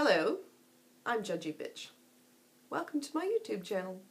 Hello, I'm JudgyBitch. Welcome to my YouTube channel.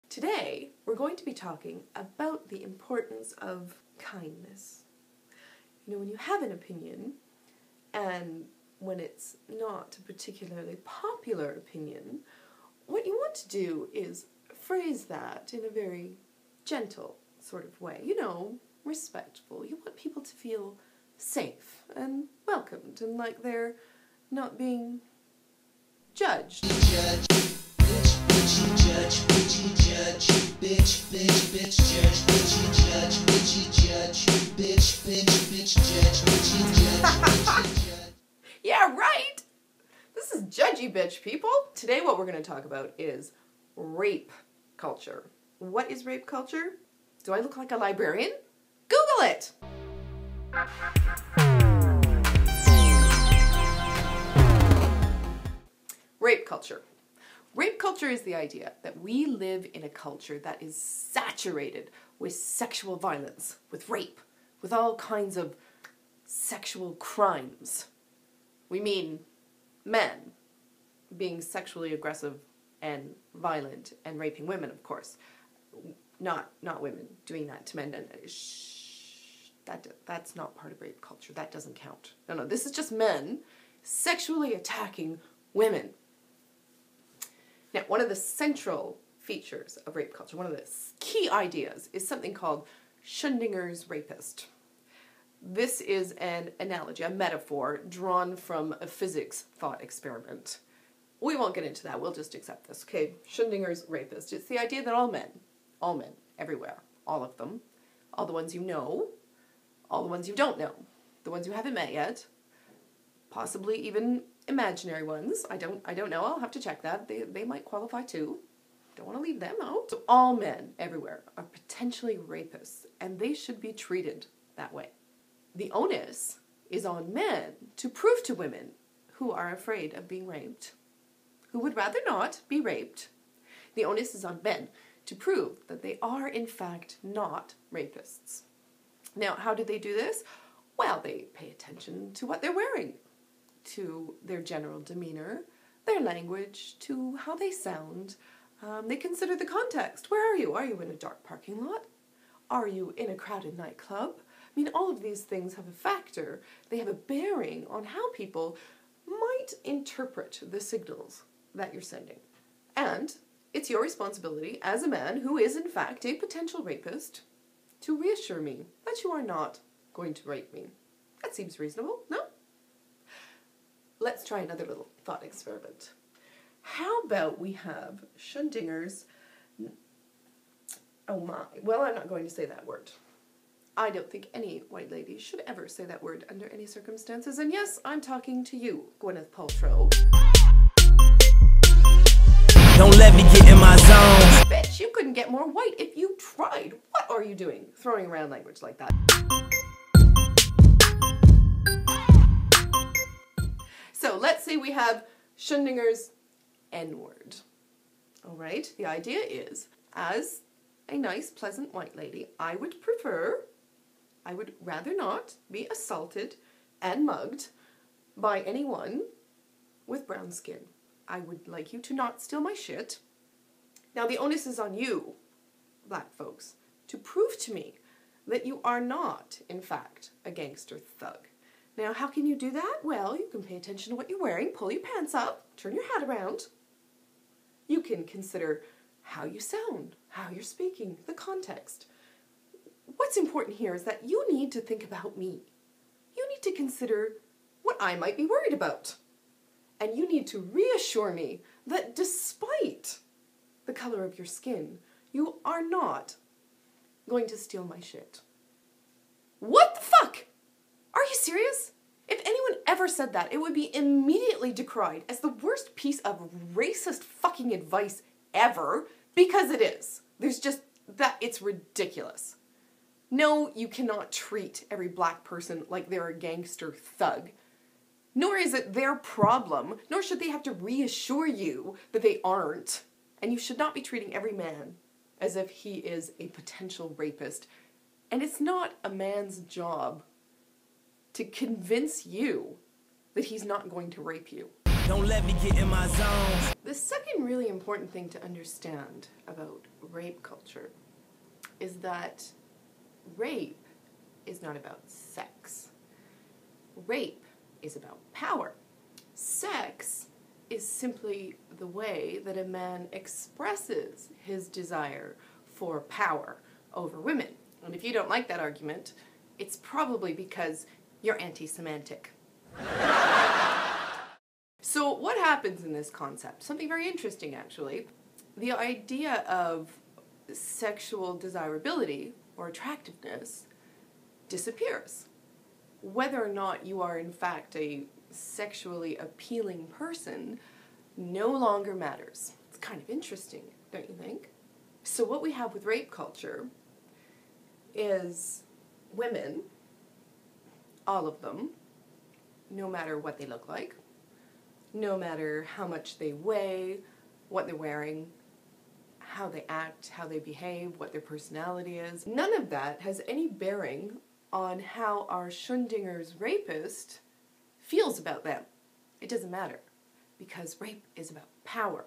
Today, we're going to be talking about the importance of kindness. You know, when you have an opinion, and when it's not a particularly popular opinion, what you want to do is phrase that in a very gentle sort of way. You know, respectful. You want people to feel safe and welcomed and like they're not being judged. Yeah, right! This is JudgyBitch, people! Today what we're going to talk about is rape culture. What is rape culture? Do I look like a librarian? Google it! Rape culture. Rape culture is the idea that we live in a culture that is saturated with sexual violence, with rape, with all kinds of sexual crimes. We mean men being sexually aggressive and violent and raping women, of course. Not women doing that to men. That's not part of rape culture. That doesn't count. No, this is just men sexually attacking women. Now, one of the central features of rape culture, one of the key ideas, is something called Schrodinger's rapist. This is an analogy, a metaphor, drawn from a physics thought experiment. We won't get into that, we'll just accept this, okay? Schrodinger's rapist. It's the idea that all men, everywhere, all of them, all the ones you know, all the ones you don't know, the ones you haven't met yet, possibly even imaginary ones. I don't know. I'll have to check that. They might qualify too. Don't want to leave them out. So all men everywhere are potentially rapists, and they should be treated that way. The onus is on men to prove to women who are afraid of being raped, who would rather not be raped. The onus is on men to prove that they are in fact not rapists. Now, how do they do this? Well, they pay attention to what they're wearing, to their general demeanor, their language, to how they sound. They consider the context. Where are you? Are you in a dark parking lot? Are you in a crowded nightclub? I mean, all of these things have a factor. They have a bearing on how people might interpret the signals that you're sending. And it's your responsibility as a man who is in fact a potential rapist to reassure me that you are not going to rape me. That seems reasonable, no? Let's try another little thought experiment. How about we have Schrodinger's... Oh my. Well, I'm not going to say that word. I don't think any white lady should ever say that word under any circumstances. And yes, I'm talking to you, Gwyneth Paltrow. Don't let me get in my zone. Bitch, you couldn't get more white if you tried. What are you doing? Throwing around language like that. So let's say we have Schrodinger's N-word. All right, the idea is, as a nice, pleasant white lady, I would rather not be assaulted and mugged by anyone with brown skin. I would like you to not steal my shit. Now the onus is on you, black folks, to prove to me that you are not, in fact, a gangster thug. Now, how can you do that? Well, you can pay attention to what you're wearing, pull your pants up, turn your hat around. You can consider how you sound, how you're speaking, the context. What's important here is that you need to think about me. You need to consider what I might be worried about. And you need to reassure me that despite the color of your skin, you are not going to steal my shit. What the fuck? Are you serious? If anyone ever said that, it would be immediately decried as the worst piece of racist fucking advice ever, because it is. There's just that, it's ridiculous. No, you cannot treat every black person like they're a gangster thug. Nor is it their problem, nor should they have to reassure you that they aren't. And you should not be treating every man as if he is a potential rapist. And it's not a man's job to convince you that he's not going to rape you. Don't let me get in my zone. The second really important thing to understand about rape culture is that rape is not about sex. Rape is about power. Sex is simply the way that a man expresses his desire for power over women. And if you don't like that argument, it's probably because you're anti-Semitic. So what happens in this concept? Something very interesting, actually. The idea of sexual desirability or attractiveness disappears. Whether or not you are in fact a sexually appealing person no longer matters. It's kind of interesting, don't you think? So what we have with rape culture is women, all of them, no matter what they look like, no matter how much they weigh, what they're wearing, how they act, how they behave, what their personality is. None of that has any bearing on how our Schrödinger's rapist feels about them. It doesn't matter, because rape is about power.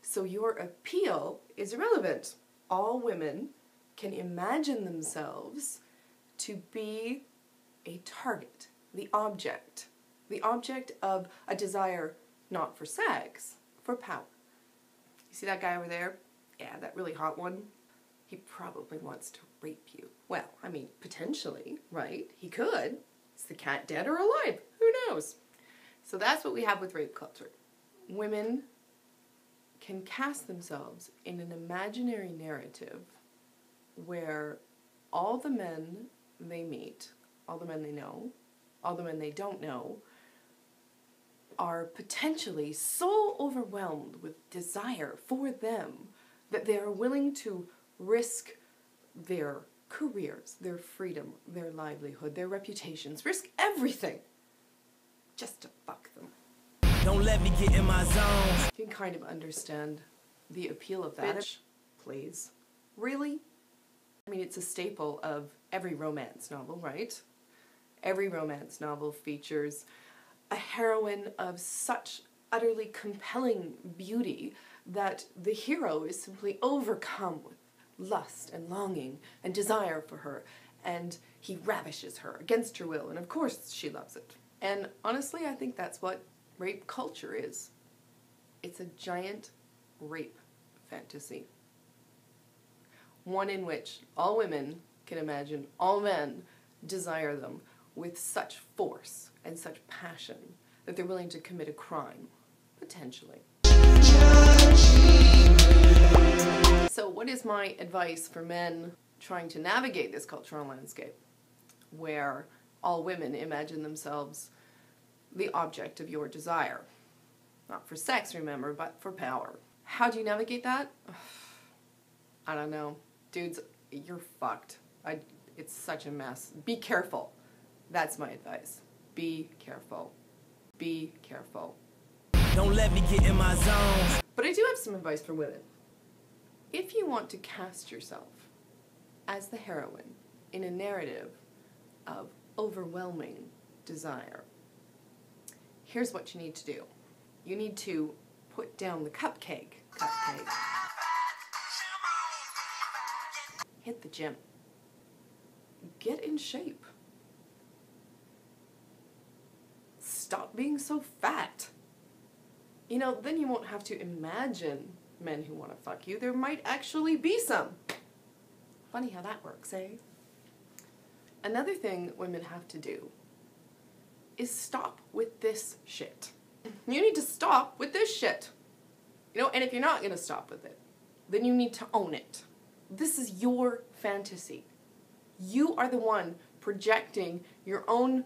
So your appeal is irrelevant. All women can imagine themselves to be a target, the object of a desire not for sex, for power. You see that guy over there? Yeah, that really hot one? He probably wants to rape you. Well, I mean, potentially, right? He could. Is the cat dead or alive? Who knows? So that's what we have with rape culture. Women can cast themselves in an imaginary narrative where all the men they meet, all the men they know, all the men they don't know, are potentially so overwhelmed with desire for them that they are willing to risk their careers, their freedom, their livelihood, their reputations, risk everything just to fuck them. Don't let me get in my zone. You can kind of understand the appeal of that. Bitch, please. Really? I mean, it's a staple of every romance novel, right? Every romance novel features a heroine of such utterly compelling beauty that the hero is simply overcome with lust and longing and desire for her, and he ravishes her against her will, and of course she loves it. And honestly, I think that's what rape culture is. It's a giant rape fantasy. One in which all women can imagine all men desire them with such force and such passion that they're willing to commit a crime, potentially. So what is my advice for men trying to navigate this cultural landscape where all women imagine themselves the object of your desire? Not for sex, remember, but for power. How do you navigate that? I don't know. Dudes, you're fucked. It's such a mess. Be careful. That's my advice. Be careful. Be careful. Don't let me get in my zone. But I do have some advice for women. If you want to cast yourself as the heroine in a narrative of overwhelming desire, here's what you need to do. You need to put down the cupcake. Hit the gym. Get in shape. Stop being so fat. You know, then you won't have to imagine men who want to fuck you. There might actually be some. Funny how that works, eh? Another thing women have to do is stop with this shit. You need to stop with this shit. You know, and if you're not going to stop with it, then you need to own it. This is your fantasy. You are the one projecting your own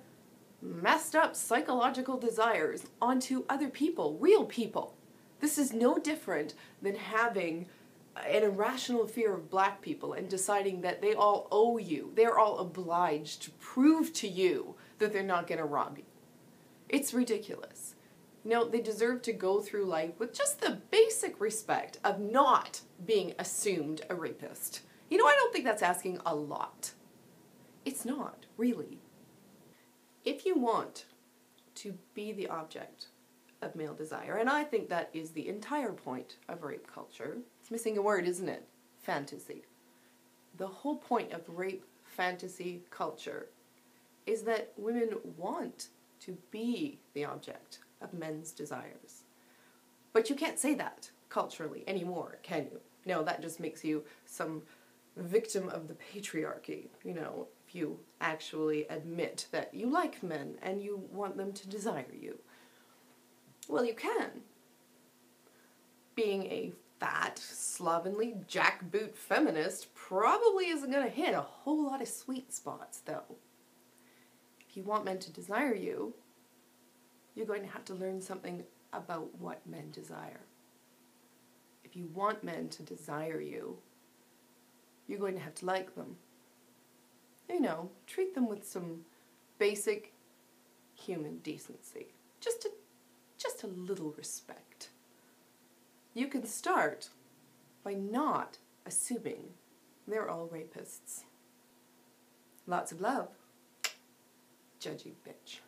messed up psychological desires onto other people, real people. This is no different than having an irrational fear of black people and deciding that they all owe you. They're all obliged to prove to you that they're not going to rob you. It's ridiculous. You know, they deserve to go through life with just the basic respect of not being assumed a rapist. You know, I don't think that's asking a lot. It's not, really. If you want to be the object of male desire. And I think that is the entire point of rape culture. It's missing a word, isn't it? Fantasy. The whole point of rape fantasy culture is that women want to be the object of men's desires. But you can't say that culturally anymore, can you? No, that just makes you some victim of the patriarchy, you know, if you actually admit that you like men and you want them to desire you. Well, you can. Being a fat, slovenly, jackboot feminist probably isn't going to hit a whole lot of sweet spots, though. If you want men to desire you, you're going to have to learn something about what men desire. If you want men to desire you, you're going to have to like them. You know, treat them with some basic human decency. Just a little respect. You can start by not assuming they're all rapists. Lots of love. JudgyBitch.